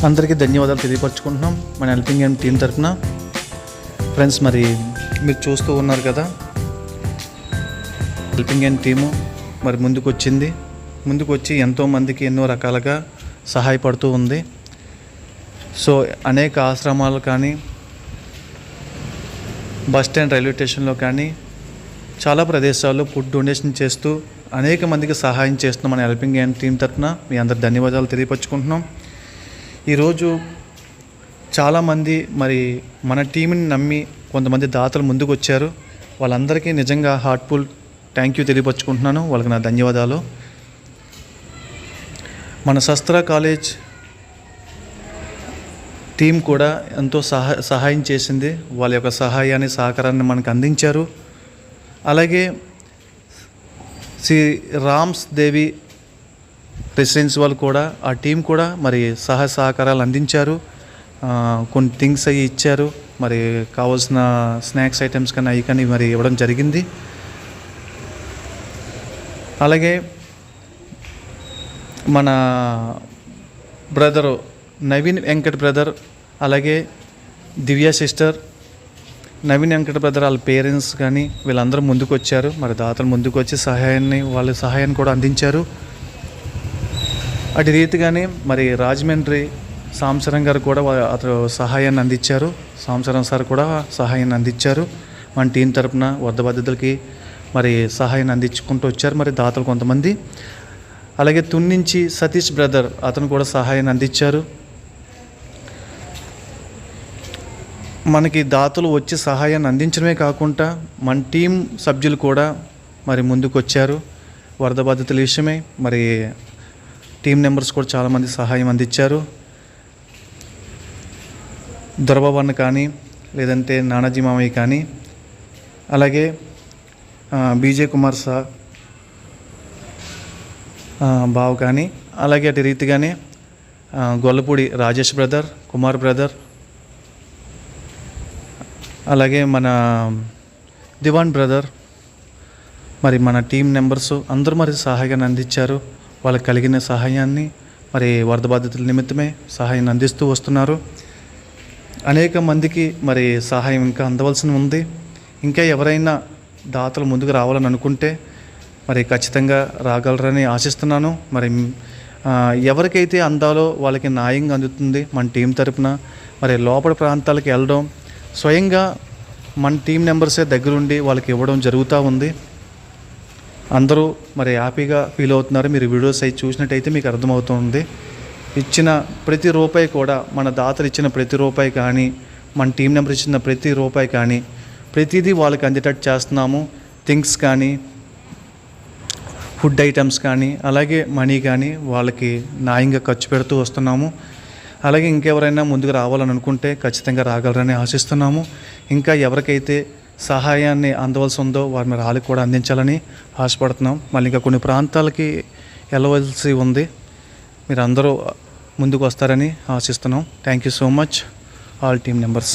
అందరికీ ధన్యవాదాలు తెలియపరచుకుంటున్నాం మన హెల్పింగ్ హ్యాండ్ టీం తరఫున. ఫ్రెండ్స్, మరి మీరు చూస్తూ ఉన్నారు కదా, హెల్పింగ్ హ్యాండ్ టీము మరి ముందుకు వచ్చి ఎంతోమందికి ఎన్నో రకాలుగా సహాయపడుతూ ఉంది. సో అనేక ఆశ్రమాలు కానీ, బస్ స్టాండ్, రైల్వే స్టేషన్లో కానీ చాలా ప్రదేశాల్లో ఫుడ్ డొనేషన్ చేస్తూ అనేక మందికి సహాయం చేస్తున్నాం మన హెల్పింగ్ హ్యాండ్ టీం తరఫున. మీ అందరి ధన్యవాదాలు తెలియపరచుకుంటున్నాం. ఈరోజు చాలామంది మరి మన టీంని నమ్మి కొంతమంది దాతలు ముందుకు వచ్చారు. వాళ్ళందరికీ నిజంగా హార్ట్ఫుల్ థ్యాంక్ యూ తెలియపరచుకుంటున్నాను. వాళ్ళకి నా ధన్యవాదాలు. మన శస్త్ర కాలేజ్ టీం కూడా ఎంతో సహాయం చేసింది. వాళ్ళ యొక్క సహాయాన్ని, సహకారాన్ని మనకు అందించారు. అలాగే శ్రీ రామ్స్ దేవి రెసిడెన్స్ వాళ్ళు కూడా, ఆ టీం కూడా మరి సహకారాలు అందించారు. కొన్ని థింగ్స్ అవి ఇచ్చారు. మరి కావాల్సిన స్నాక్స్ ఐటమ్స్ కానీ అవి కానీ మరి ఇవ్వడం జరిగింది. అలాగే మన బ్రదరు నవీన్ వెంకట్ బ్రదర్, అలాగే దివ్య సిస్టర్, నవీన్ వెంకట బ్రదర్ వాళ్ళ పేరెంట్స్ కానీ వీళ్ళందరూ ముందుకు వచ్చారు. మరి దాతలు ముందుకు వచ్చి వాళ్ళ సహాయాన్ని కూడా అందించారు. అటు రీతిగానే మరి రాజమండ్రి సాంసరం గారు కూడా అతను సహాయాన్ని అందించారు. సాంసరం సార్ కూడా సహాయాన్ని అందించారు. మన టీం తరపున వరద బాధితులకి మరి సహాయాన్ని అందించుకుంటూ వచ్చారు మరి దాతలు కొంతమంది. అలాగే తున్నించి సతీష్ బ్రదర్, అతను కూడా సహాయాన్ని అందించారు. మనకి దాతలు వచ్చి సహాయాన్ని అందించడమే కాకుండా మన టీం సభ్యులు కూడా మరి ముందుకు వచ్చారు. వరద బాధితుల విషయమై మరి టీం మెంబర్స్ కూడా చాలామంది సహాయం అందించారు. దొరబాబన్న కానీ, లేదంటే నానాజీ మామయ్య కానీ, అలాగే బీజే కుమార్ బావు కానీ, అలాగే అటు రీతిగానే గొల్లపూడి రాజేష్ బ్రదర్, కుమార్ బ్రదర్, అలాగే మన దివాన్ బ్రదర్, మరి మన టీం మెంబర్స్ అందరూ మరి సహాయాన్ని అందించారు. వాళ్ళకి కలిగిన సహాయాన్ని మరి వరద బాధితుల నిమిత్తమే సహాయాన్ని అందిస్తూ వస్తున్నారు. అనేక మందికి మరి సహాయం ఇంకా అందవలసి ఉంది. ఇంకా ఎవరైనా దాతలు ముందుకు రావాలని అనుకుంటే మరి ఖచ్చితంగా రాగలరని ఆశిస్తున్నాను. మరి ఎవరికైతే అందాలో వాళ్ళకి న్యాయంగా అందుతుంది మన టీం తరపున. మరి లోపల ప్రాంతాలకు వెళ్ళడం, స్వయంగా మన టీం మెంబర్సే దగ్గరుండి వాళ్ళకి ఇవ్వడం జరుగుతూ ఉంది. అందరూ మరి హ్యాపీగా ఫీల్ అవుతున్నారు. మీరు వీడియోస్ అవి చూసినట్టయితే మీకు అర్థమవుతుంది. ఇచ్చిన ప్రతి రూపాయి కూడా, మన దాతలు ఇచ్చిన ప్రతి రూపాయి కానీ, మన టీం మెంబర్ ఇచ్చిన ప్రతి రూపాయి కానీ, ప్రతిదీ వాళ్ళకి అందేటట్టు చేస్తున్నాము. థింగ్స్ కానీ, ఫుడ్ ఐటమ్స్ కానీ, అలాగే మనీ కానీ వాళ్ళకి న్యాయంగా ఖర్చు పెడుతూ వస్తున్నాము. అలాగే ఇంకెవరైనా ముందుకు రావాలని అనుకుంటే ఖచ్చితంగా రాగలరని ఆశిస్తున్నాము. ఇంకా ఎవరికైతే సహాయాన్ని అందవలసి ఉందో వారి మీద వాళ్ళకి కూడా అందించాలని ఆశపడుతున్నాం. మళ్ళీ ఇంకా కొన్ని ప్రాంతాలకి వెళ్ళవలసి ఉంది. మీరు అందరూ ముందుకు వస్తారని ఆశిస్తున్నాం. Thank you so much all team members.